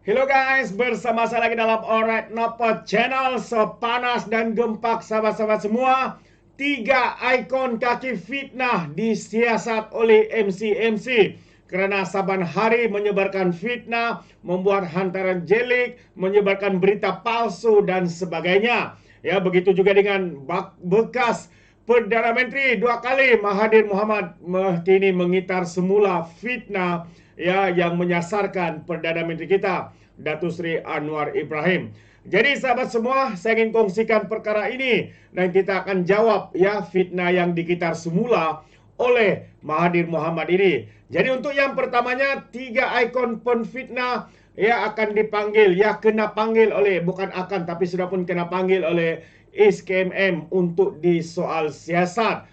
Hello guys, bersama saya lagi dalam Alright Nopot Channel. Sepanas dan gempak sahabat-sahabat semua, tiga ikon kaki fitnah disiasat oleh MC-MC kerana saban hari menyebarkan fitnah, membuat hantaran jelik, menyebarkan berita palsu dan sebagainya. Ya, begitu juga dengan bekas Perdana Menteri dua kali Mahathir Mohamad kini mengitar semula fitnah ya yang menyasarkan Perdana Menteri kita Datuk Seri Anwar Ibrahim. Jadi sahabat semua, saya ingin kongsikan perkara ini dan kita akan jawab ya fitnah yang dikitar semula oleh Mahathir Mohamad ini. Jadi untuk yang pertamanya, tiga ikon penfitnah ya akan dipanggil, ya kena panggil oleh, bukan akan tapi sudah pun kena panggil oleh SKMM untuk disoal siasat.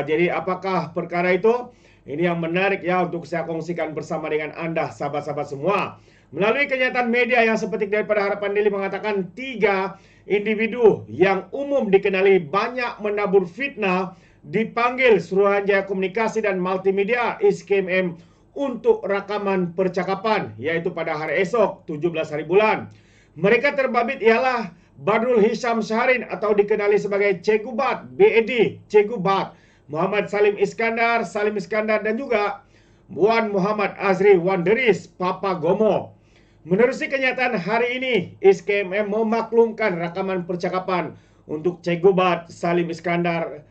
Jadi apakah perkara itu? Ini yang menarik ya untuk saya kongsikan bersama dengan anda sahabat-sahabat semua. Melalui kenyataan media yang seperti daripada Harapan Daily mengatakan tiga individu yang umum dikenali banyak menabur fitnah dipanggil Suruhanjaya Komunikasi dan Multimedia SKMM untuk rakaman percakapan, yaitu pada hari esok 17 hari bulan. Mereka terbabit ialah Badrul Hisham Syahrin atau dikenali sebagai Cikgu Bat, BAD, Cikgu Bat, Muhammad Salim Iskandar dan juga Wan Muhammad Azri Wanderis, Papa Gomo. Menerusi kenyataan hari ini, SKMM memaklumkan rakaman percakapan untuk Cikgu Bat, Salim Iskandar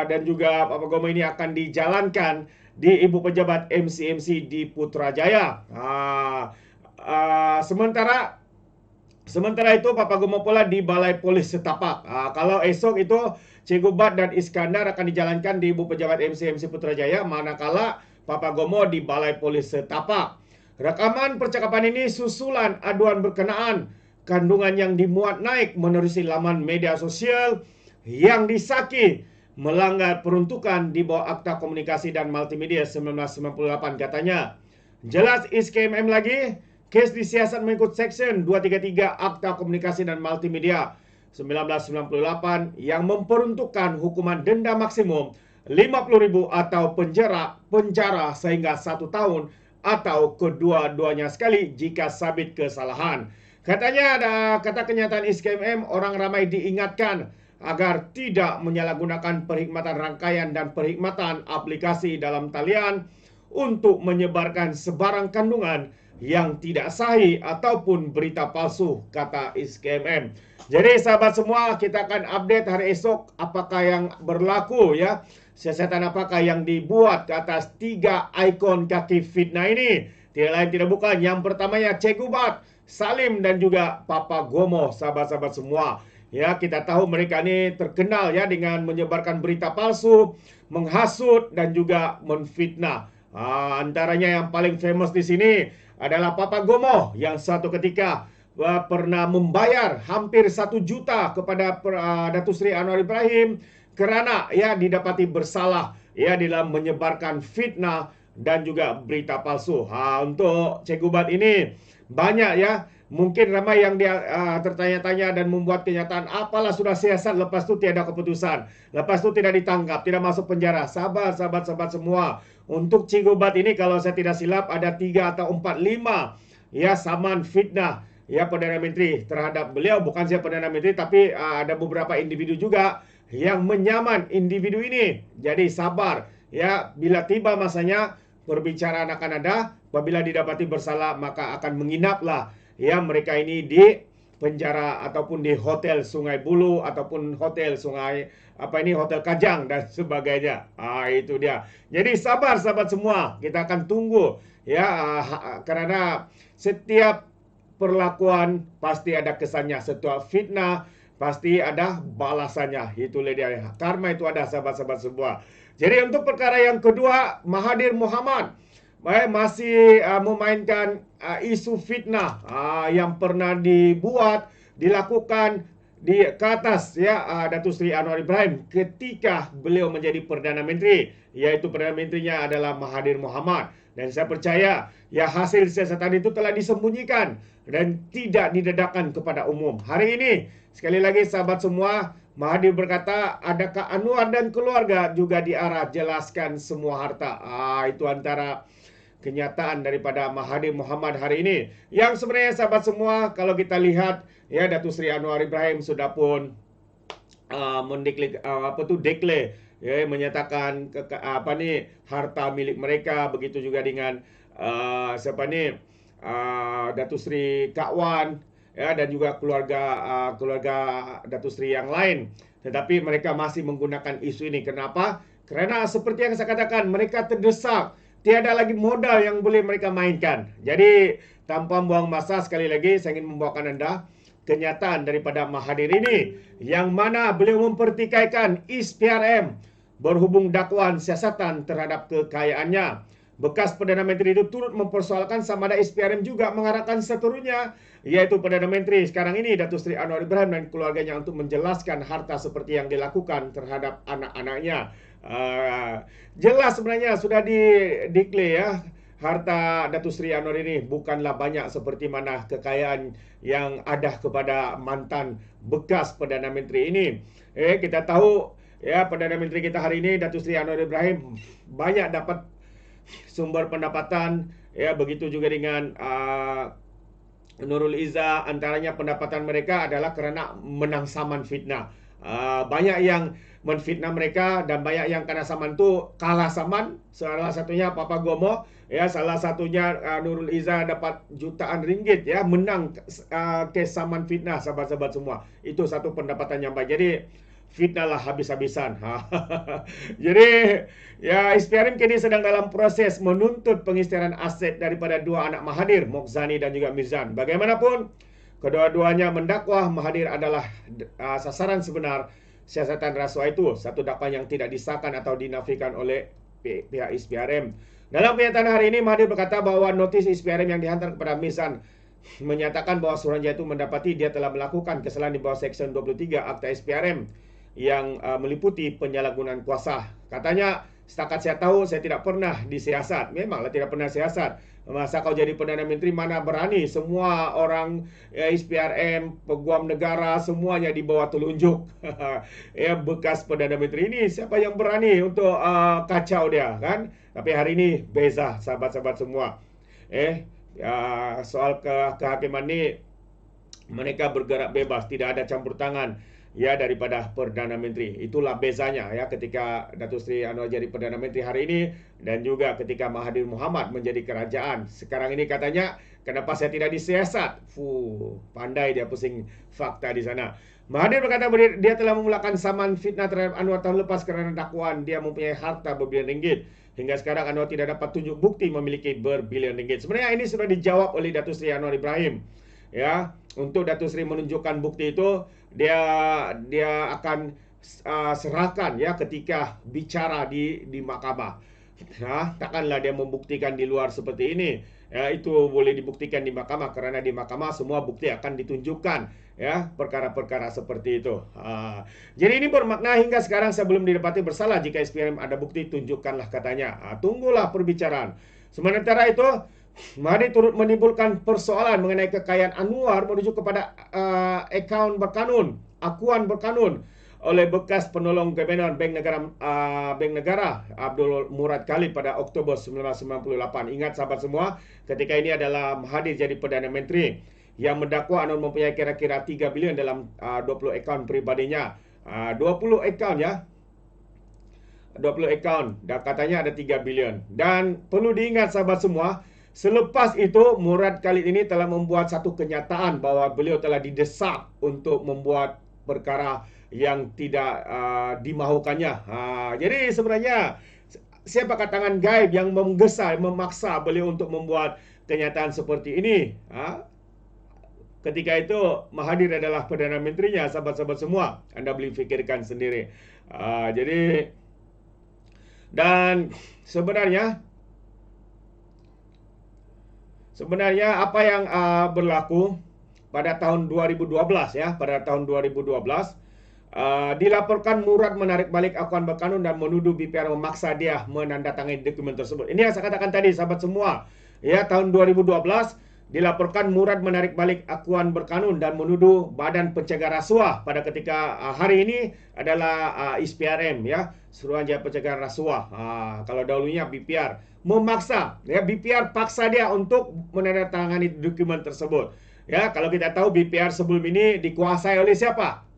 dan juga Papa Gomo ini akan dijalankan di Ibu Pejabat MC-MC di Putrajaya. Sementara itu Papa Gomo pula di Balai Polis Setapak. Kalau esok itu Cikgu Bat dan Iskandar akan dijalankan di Ibu Pejabat MC-MC Putrajaya, manakala Papa Gomo di Balai Polis Setapak. Rekaman percakapan ini susulan aduan berkenaan kandungan yang dimuat naik menerusi laman media sosial yang disaki melanggar peruntukan di bawah Akta Komunikasi dan Multimedia 1998 katanya. Jelas SKMM lagi, kes disiasat mengikut Seksyen 233 Akta Komunikasi dan Multimedia 1998 yang memperuntukkan hukuman denda maksimum 50.000 atau penjara sehingga 1 tahun atau kedua-duanya sekali jika sabit kesalahan. Katanya kata kenyataan SKMM, orang ramai diingatkan agar tidak menyalahgunakan perkhidmatan rangkaian dan perkhidmatan aplikasi dalam talian untuk menyebarkan sebarang kandungan yang tidak sahih ataupun berita palsu, kata SKMM. Jadi sahabat semua, kita akan update hari esok apakah yang berlaku ya. Siasatan apakah yang dibuat ke atas tiga ikon kaki fitnah ini. Tidak lain tidak bukan, yang pertamanya Cikgu Bat, Salim dan juga Papa Gomo, sahabat-sahabat semua. Ya, kita tahu mereka ini terkenal ya dengan menyebarkan berita palsu, menghasut dan juga menfitnah. Antaranya yang paling famous di sini adalah Papa Gomo yang suatu ketika pernah membayar hampir 1 juta kepada Datuk Seri Anwar Ibrahim kerana ya didapati bersalah ya dalam menyebarkan fitnah dan juga berita palsu. Untuk Cikgu Bat ini banyak ya, mungkin ramai yang dia tertanya-tanya dan membuat kenyataan apalah sudah siasat, lepas tu tiada keputusan, lepas tu tidak ditangkap, tidak masuk penjara. Sabar sahabat-sahabat semua. Untuk Cikgu Bat ini kalau saya tidak silap ada 3 atau 4, 5 ya saman fitnah ya Perdana Menteri terhadap beliau. Bukan saya Perdana Menteri, tapi ada beberapa individu juga yang menyaman individu ini. Jadi sabar ya, bila tiba masanya perbicaraan akan ada. Apabila didapati bersalah maka akan menginaplah ya mereka ini di penjara ataupun di hotel Sungai Buloh ataupun hotel Hotel Kajang dan sebagainya. Itu dia. Jadi sabar sahabat semua, kita akan tunggu ya karena setiap perlakuan pasti ada kesannya. Setiap fitnah pasti ada balasannya. Itulah dia. Karma itu ada sahabat-sahabat semua. Jadi untuk perkara yang kedua, Mahathir Mohamad masih memainkan isu fitnah yang pernah dilakukan ke atas ya Datuk Seri Anwar Ibrahim ketika beliau menjadi Perdana Menteri, yaitu Perdana Menterinya adalah Mahathir Mohamad. Dan saya percaya ya hasil siasatan itu telah disembunyikan dan tidak didedahkan kepada umum. Hari ini sekali lagi sahabat semua, Mahathir berkata, adakah Anwar dan keluarga juga diarah jelaskan semua harta. Itu antara kenyataan daripada Mahathir Mohamad hari ini. Yang sebenarnya sahabat semua, kalau kita lihat ya, Datuk Seri Anwar Ibrahim sudah pun declare ya, menyatakan harta milik mereka, begitu juga dengan Datuk Seri Kak Wan ya, dan juga keluarga Datuk Seri yang lain. Tetapi mereka masih menggunakan isu ini. Kenapa? Kerana seperti yang saya katakan, mereka terdesak. Tiada lagi modal yang boleh mereka mainkan. Jadi tanpa buang masa, sekali lagi saya ingin membawakan anda kenyataan daripada Mahathir ini, yang mana beliau mempertikaikan ISPRM berhubung dakwaan siasatan terhadap kekayaannya. Bekas Perdana Menteri itu turut mempersoalkan sama ada ISPRM juga mengarahkan seterusnya, yaitu Perdana Menteri sekarang ini Datuk Seri Anwar Ibrahim dan keluarganya untuk menjelaskan harta seperti yang dilakukan terhadap anak-anaknya. Jelas sebenarnya sudah declare ya, harta Datuk Seri Anwar ini bukanlah banyak seperti mana kekayaan yang ada kepada mantan bekas Perdana Menteri ini. Kita tahu ya, Perdana Menteri kita hari ini Datuk Seri Anwar Ibrahim banyak dapat sumber pendapatan ya, begitu juga dengan Nurul Izzah. Antaranya pendapatan mereka adalah kerana menang saman fitnah. Banyak yang menfitnah mereka dan banyak yang kena saman tu kalah saman. Salah satunya Papa Gomo ya, salah satunya Nurul Izzah dapat jutaan ringgit ya, menang kes saman fitnah, sahabat-sahabat semua. Itu satu pendapatan yang baik. Jadi fitnah lah habis-habisan. Jadi ya, ISPRM kini sedang dalam proses menuntut pengisytiharan aset daripada dua anak Mahathir, Mokzani dan juga Mizan. Bagaimanapun, kedua-duanya mendakwah Mahathir adalah sasaran sebenar siasatan rasuah itu, satu dakwaan yang tidak disahkan atau dinafikan oleh pihak ISPRM. Dalam pernyataan hari ini, Mahathir berkata bahawa notis ISPRM yang dihantar kepada Mizan menyatakan bahawa Suruhanjaya itu mendapati dia telah melakukan kesalahan di bawah Seksyen 23 Akta ISPRM yang meliputi penyalahgunaan kuasa. Katanya, setakat saya tahu, saya tidak pernah disiasat. Memanglah tidak pernah siasat. Masa kau jadi Perdana Menteri, mana berani semua orang ISPRM, peguam negara, semuanya di bawah telunjuk ya, bekas Perdana Menteri ini. Siapa yang berani untuk kacau dia, kan? Tapi hari ini beza, sahabat-sahabat semua. Soal kehakiman ini, mereka bergerak bebas, tidak ada campur tangan ya daripada Perdana Menteri. Itulah bezanya ya, ketika Datuk Seri Anwar jadi Perdana Menteri hari ini dan juga ketika Mahathir Mohamad menjadi kerajaan. Sekarang ini katanya, kenapa saya tidak disiasat? Pandai dia pusing fakta di sana. Mahathir berkata dia telah memulakan saman fitnah terhadap Anwar tahun lepas kerana dakwaan dia mempunyai harta berbilion ringgit. Hingga sekarang Anwar tidak dapat tunjuk bukti memiliki berbilion ringgit. Sebenarnya ini sudah dijawab oleh Datuk Seri Anwar Ibrahim. Ya, untuk Datuk Seri menunjukkan bukti itu, dia akan serahkan ya ketika bicara di mahkamah. Takkanlah dia membuktikan di luar seperti ini. Ya, itu boleh dibuktikan di mahkamah, kerana di mahkamah semua bukti akan ditunjukkan ya, perkara-perkara seperti itu. Jadi ini bermakna hingga sekarang saya belum didapati bersalah. Jika SPRM ada bukti, tunjukkanlah, katanya. Tunggulah perbicaraan. Sementara itu, Mahathir turut menimbulkan persoalan mengenai kekayaan Anwar menuju kepada akaun berkanun, akuan berkanun oleh bekas penolong Gubernur Bank Negara Abdul Murad Khalid pada Oktober 1998. Ingat sahabat semua, ketika ini adalah Mahathir jadi Perdana Menteri yang mendakwa Anwar mempunyai kira-kira 3 bilion dalam 20 akaun peribadinya. 20 akaun ya. 20 akaun, dan katanya ada 3 bilion. Dan perlu diingat sahabat semua, selepas itu Murad Khalid ini telah membuat satu kenyataan bahawa beliau telah didesak untuk membuat perkara yang tidak dimahukannya. Jadi sebenarnya siapakah tangan gaib yang menggesa, memaksa beliau untuk membuat kenyataan seperti ini? Ketika itu Mahathir adalah Perdana Menterinya, sahabat-sahabat semua. Anda boleh fikirkan sendiri. Jadi, dan sebenarnya apa yang berlaku pada tahun 2012 ya, pada tahun 2012 dilaporkan Murad menarik balik akuan berkanun dan menuduh BPR memaksa dia menandatangani dokumen tersebut. Ini yang saya katakan tadi sahabat semua. Ya, tahun 2012 dilaporkan Murad menarik balik akuan berkanun dan menuduh Badan Pencegah Rasuah pada ketika hari ini adalah ISPRM, ya, Suruhanjaya Pencegahan Rasuah. Kalau dahulunya BPR memaksa, ya, BPR paksa dia untuk menandatangani dokumen tersebut. Ya, kalau kita tahu BPR sebelum ini dikuasai oleh siapa?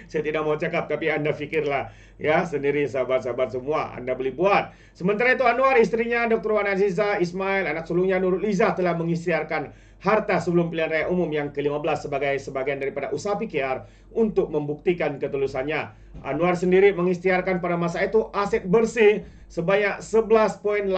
Saya tidak mau cakap, tapi Anda fikirlah ya sendiri, sahabat-sahabat semua. Anda boleh buat. Sementara itu Anwar, istrinya Dr. Wan Aziza Ismail, anak sulungnya Nurul Izzah telah mengisytiharkan harta sebelum pilihan raya umum yang ke-15 sebagai sebagian daripada usaha PKR untuk membuktikan ketulusannya. Anwar sendiri mengisytiharkan pada masa itu aset bersih sebanyak 11,18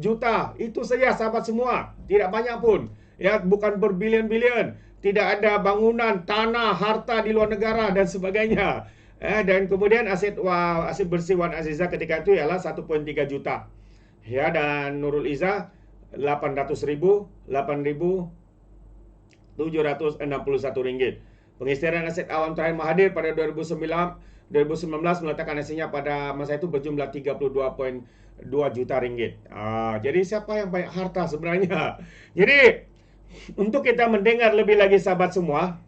juta. Itu saja, sahabat semua. Tidak banyak pun. Ya, bukan berbilion-bilion. Tidak ada bangunan, tanah, harta di luar negara dan sebagainya. Dan kemudian aset bersih Wan Aziza ketika itu ialah 1,3 juta. Ya, dan Nurul Izzah 800.761 ringgit. Pengisytiharan aset awam terakhir Mahathir pada 2019 meletakkan hasilnya pada masa itu berjumlah 32,2 juta ringgit. Jadi siapa yang banyak harta sebenarnya? Jadi untuk kita mendengar lebih lagi, sahabat semua,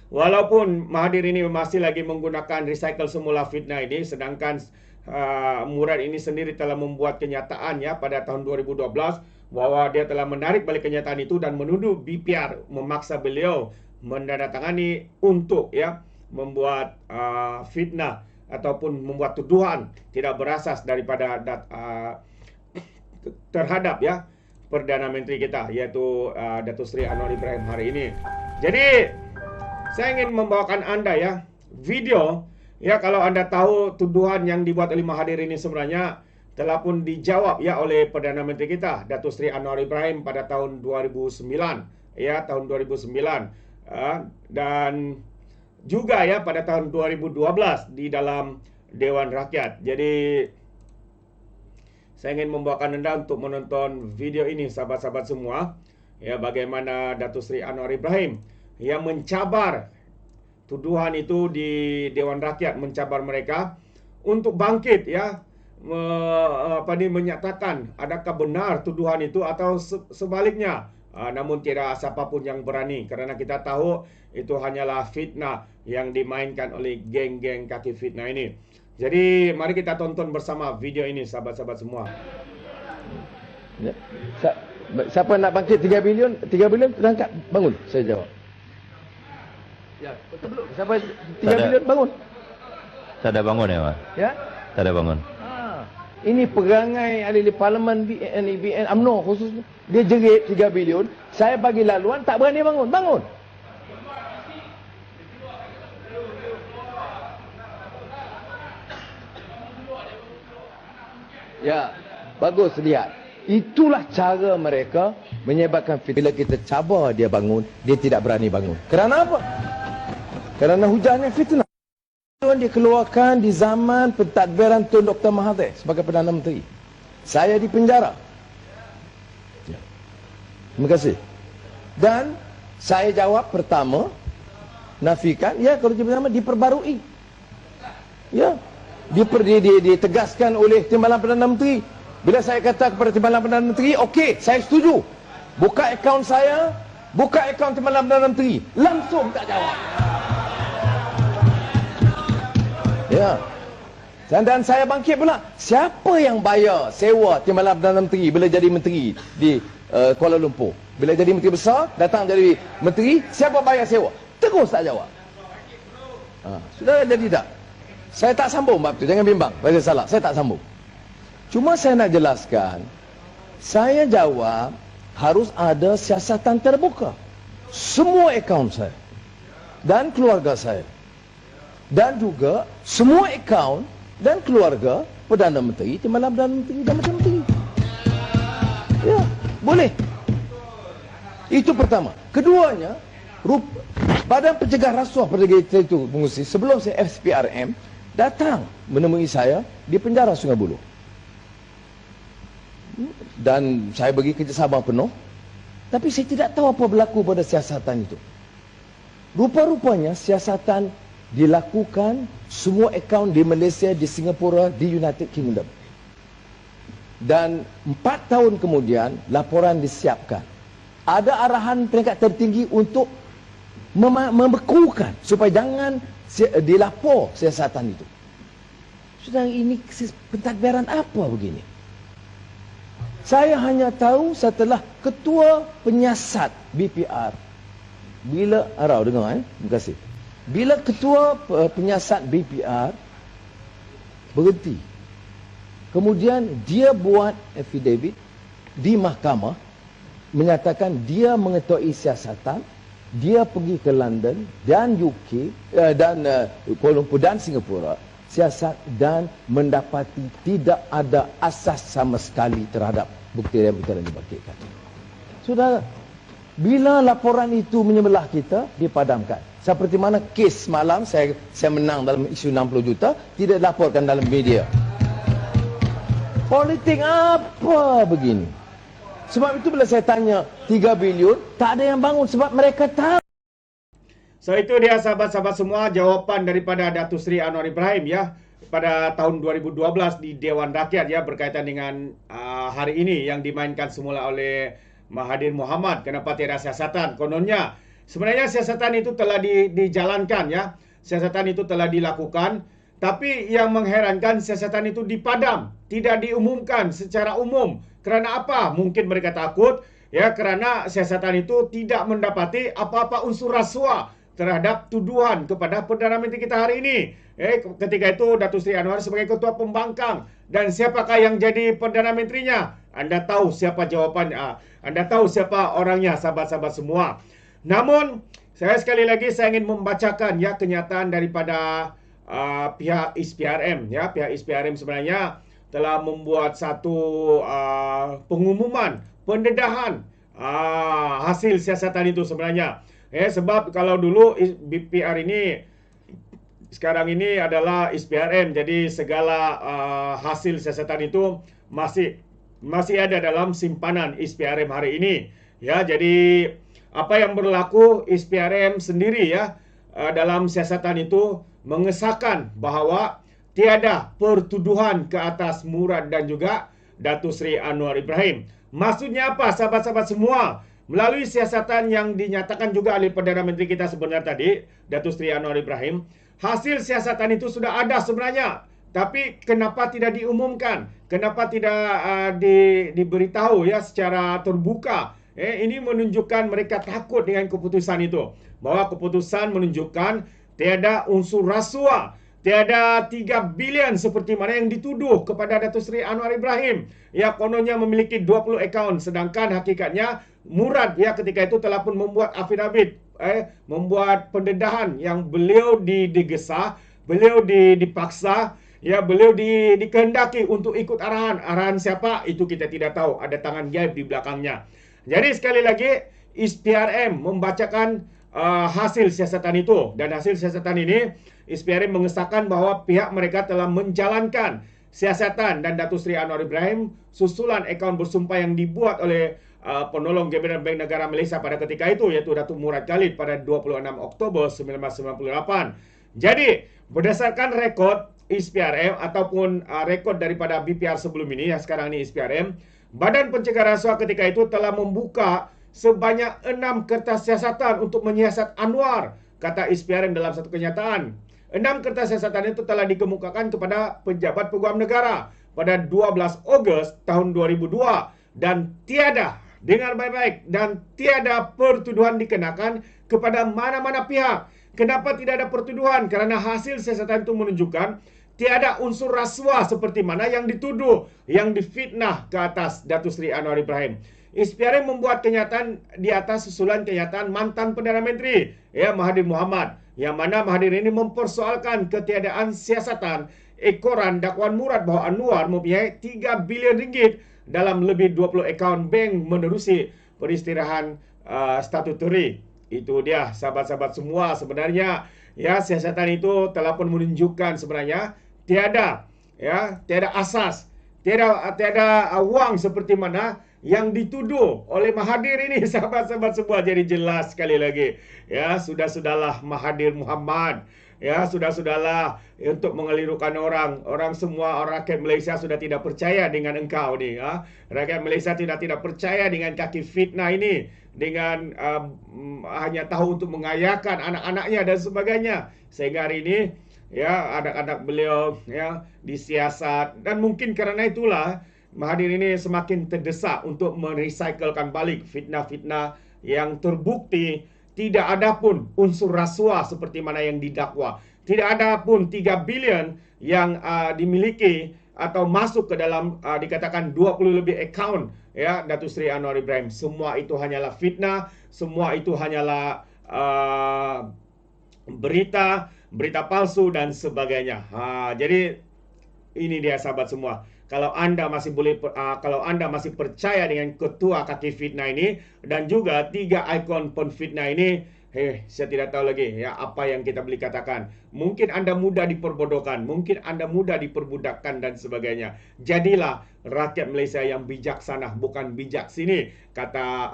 walaupun Mahathir ini masih lagi menggunakan recycle semula fitnah ini, sedangkan Murad ini sendiri telah membuat kenyataan ya pada tahun 2012 bahwa dia telah menarik balik kenyataan itu dan menuduh BPR memaksa beliau menandatangani untuk ya membuat fitnah ataupun membuat tuduhan tidak berasas daripada terhadap ya Perdana Menteri kita, yaitu Datuk Seri Anwar Ibrahim hari ini. Jadi saya ingin membawakan Anda ya video ya, kalau Anda tahu tuduhan yang dibuat oleh Mahathir ini sebenarnya telah pun dijawab ya oleh Perdana Menteri kita Datuk Seri Anwar Ibrahim pada tahun 2009 ya, tahun 2009 dan juga ya pada tahun 2012 di dalam Dewan Rakyat. Jadi saya ingin membawakan Anda untuk menonton video ini, sahabat-sahabat semua, ya, bagaimana Datuk Seri Anwar Ibrahim yang mencabar tuduhan itu di Dewan Rakyat, mencabar mereka untuk bangkit ya, menyatakan adakah benar tuduhan itu atau sebaliknya. Namun tidak siapapun yang berani, kerana kita tahu itu hanyalah fitnah yang dimainkan oleh geng-geng kaki fitnah ini. Jadi mari kita tonton bersama video ini, sahabat-sahabat semua. Ya. Siapa nak bangkit 3 bilion? 3 bilion terangkat, bangun. Saya jawab. Ya, betul. Siapa 3 bilion bangun? Tak ada bangun ya, Pak? Ya? Tak ada bangun. Ini perangai ahli parlimen BN UMNO khususnya. Dia jerit 3 bilion, saya bagi laluan tak berani bangun. Bangun. Ya, bagus lihat. Itulah cara mereka menyebabkan fitnah. Bila kita cabar dia bangun, dia tidak berani bangun. Kerana apa? Kerana hujannya fitnah. Dia keluarkan di zaman pentadbiran Tun Dr. Mahathir sebagai Perdana Menteri. Saya di penjara. Ya. Terima kasih. Dan saya jawab pertama, nafikan, ya kalau pertama diperbarui. Ya. Ditegaskan oleh Timbalan Perdana Menteri. Bila saya kata kepada Timbalan Perdana Menteri, okey, saya setuju. Buka akaun saya, buka akaun Timbalan Perdana Menteri. Langsung tak jawab. Ya. Dan saya bangkit pula. Siapa yang bayar sewa Timbalan Perdana Menteri bila jadi menteri di Kuala Lumpur? Bila jadi menteri besar, datang jadi menteri, siapa bayar sewa? Terus tak jawab. Sudah jadi tak? Saya tak sambung bab tu, jangan bimbang. Saya salah, saya tak sambung. Cuma saya nak jelaskan, saya jawab harus ada siasatan terbuka. Semua akaun saya dan keluarga saya, dan juga semua akaun dan keluarga Perdana Menteri, Timbalan Perdana Menteri dan Macam Menteri. Ya, boleh. Itu pertama. Keduanya, Badan Pencegah Rasuah pada ketika itu mengusi, sebelum saya FPRM, datang menemui saya di penjara Sungai Buloh. Dan saya bagi kerjasama penuh. Tapi saya tidak tahu apa berlaku pada siasatan itu. Rupa-rupanya siasatan dilakukan semua akaun di Malaysia, di Singapura, di United Kingdom. Dan 4 tahun kemudian laporan disiapkan. ada arahan peringkat tertinggi untuk membekukan supaya jangan dilapor siasatan itu. Sudah, ini pentadbiran apa begini? Saya hanya tahu setelah ketua penyiasat BPR, bila Arau dengar terima kasih. Bila ketua penyiasat BPR berhenti, kemudian dia buat affidavit di mahkamah menyatakan dia mengetahui siasatan, dia pergi ke London dan UK dan Kuala Lumpur dan Singapura siasat dan mendapati tidak ada asas sama sekali terhadap bukti yang dibangkitkan. Saudara, bila laporan itu menyebelah kita, dipadamkan. Seperti mana kes semalam saya menang dalam isu 60 juta, tidak dilaporkan dalam media. Politik apa begini? Sebab itu bila saya tanya 3 bilion, tak ada yang bangun sebab mereka tahu. So itu dia sahabat-sahabat semua jawapan daripada Datuk Seri Anwar Ibrahim ya pada tahun 2012 di Dewan Rakyat ya berkaitan dengan hari ini yang dimainkan semula oleh Mahathir Mohamad. Kenapa tiada siasatan? Kononnya sebenarnya siasatan itu telah dijalankan ya. Siasatan itu telah dilakukan, tapi yang mengherankan siasatan itu dipadam, tidak diumumkan secara umum. Kerana apa? Mungkin mereka takut ya kerana siasatan itu tidak mendapati apa-apa unsur rasuah terhadap tuduhan kepada Perdana Menteri kita hari ini. Ketika itu Datuk Seri Anwar sebagai ketua pembangkang dan siapakah yang jadi Perdana Menterinya? Anda tahu siapa jawapannya. Anda tahu siapa orangnya, sahabat-sahabat semua. Namun saya sekali lagi saya ingin membacakan ya kenyataan daripada pihak ISPRM ya. Pihak ISPRM sebenarnya telah membuat satu pengumuman pendedahan hasil siasatan itu sebenarnya. Sebab kalau dulu BPR ini sekarang ini adalah ISPRM, jadi segala hasil siasatan itu masih ada dalam simpanan ISPRM hari ini. Ya, jadi apa yang berlaku ISPRM sendiri ya dalam siasatan itu mengesahkan bahawa tiada pertuduhan ke atas Murad dan juga Datuk Seri Anwar Ibrahim. Maksudnya apa sahabat-sahabat semua? Melalui siasatan yang dinyatakan juga oleh Perdana Menteri kita sebenarnya tadi, Datuk Seri Anwar Ibrahim, hasil siasatan itu sudah ada sebenarnya. Tapi kenapa tidak diumumkan? Kenapa tidak diberitahu ya secara terbuka? Ini menunjukkan mereka takut dengan keputusan itu. Bahwa keputusan menunjukkan tiada unsur rasuah. Tiada 3 bilion seperti mana yang dituduh kepada Datuk Seri Anwar Ibrahim. Ya, kononnya memiliki 20 akaun. Sedangkan hakikatnya Murad ya ketika itu telah pun membuat affidavit. Membuat pendedahan yang beliau digesa, beliau dipaksa, ya beliau dikehendaki untuk ikut arahan. Arahan siapa? Itu kita tidak tahu. Ada tangan gaib di belakangnya. Jadi sekali lagi, ISPRM membacakan hasil siasatan itu. Dan hasil siasatan ini, ISPRM mengesahkan bahawa pihak mereka telah menjalankan siasatan dan Datuk Seri Anwar Ibrahim susulan akaun bersumpah yang dibuat oleh penolong Gabinet Bank Negara Malaysia pada ketika itu, iaitu Datuk Murad Khalid pada 26 Oktober 1998. Jadi, berdasarkan rekod ISPRM ataupun rekod daripada BPR sebelum ini, yang sekarang ini ISPRM, Badan Pencegahan Rasuah ketika itu telah membuka sebanyak 6 kertas siasatan untuk menyiasat Anwar, kata ISPRM dalam satu kenyataan. 6 kertas siasatan itu telah dikemukakan kepada pejabat peguam negara pada 12 Ogos tahun 2002 dan tiada, dengar baik-baik, dan tiada pertuduhan dikenakan kepada mana-mana pihak. Kenapa tidak ada pertuduhan? Kerana hasil siasatan itu menunjukkan tiada unsur rasuah seperti mana yang dituduh, yang difitnah ke atas Datuk Seri Anwar Ibrahim. ISPRM membuat kenyataan di atas susulan kenyataan mantan Perdana Menteri ya Mahathir Mohamad, yang mana Mahathir ini mempersoalkan ketiadaan siasatan ekoran dakwaan Murad bahawa Anwar mempunyai 3 bilion ringgit dalam lebih 20 akaun bank menerusi peristirahan statutory. Itu dia sahabat-sahabat semua, sebenarnya ya siasatan itu telah pun menunjukkan sebenarnya tiada asas, tiada wang seperti mana yang dituduh oleh Mahathir ini sahabat-sahabat semua. Jadi jelas sekali lagi ya, sudahlah Mahathir Mohamad Ya, sudahlah untuk mengelirukan orang. Orang semua orang rakyat Malaysia sudah tidak percaya dengan engkau ni. Rakyat Malaysia tidak percaya dengan kaki fitnah ini. Dengan hanya tahu untuk mengayakan anak-anaknya dan sebagainya. Sehingga hari ini, ya, anak-anak beliau ya disiasat. Dan mungkin kerana itulah Mahathir ini semakin terdesak untuk merecyclekan balik fitnah-fitnah yang terbukti tidak ada pun unsur rasuah seperti mana yang didakwa. Tidak ada pun 3 bilion yang dimiliki atau masuk ke dalam dikatakan 20 lebih akaun ya Datuk Seri Anwar Ibrahim. Semua itu hanyalah fitnah, semua itu hanyalah berita palsu dan sebagainya. Jadi ini dia sahabat semua. Kalau anda masih percaya dengan ketua kaki fitnah ini dan juga 3 ikon penfitnah ini, saya tidak tahu lagi ya apa yang kita boleh katakan. Mungkin anda mudah diperbodohkan, mungkin anda mudah diperbudakkan dan sebagainya. Jadilah rakyat Malaysia yang bijaksana, bukan bijak sini, kata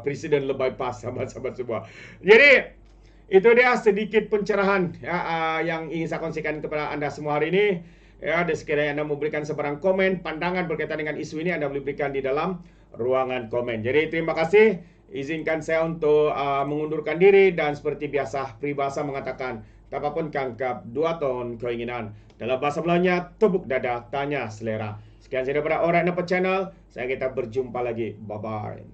Presiden Lebay Pas, sahabat-sahabat semua. Jadi itu dia sedikit pencerahan ya, yang ingin saya kongsikan kepada anda semua hari ini. Ya, dan sekiranya anda memberikan sebarang komen, pandangan berkaitan dengan isu ini, anda boleh berikan di dalam ruangan komen. Jadi terima kasih. Izinkan saya untuk mengundurkan diri dan seperti biasa peribahasa mengatakan, tak apapun kangkap 2 ton keinginan. Dalam bahasa Melayunya, tepuk dada, tanya selera. Sekian saya daripada Alright Nampak Channel. Saya kita berjumpa lagi. Bye-bye.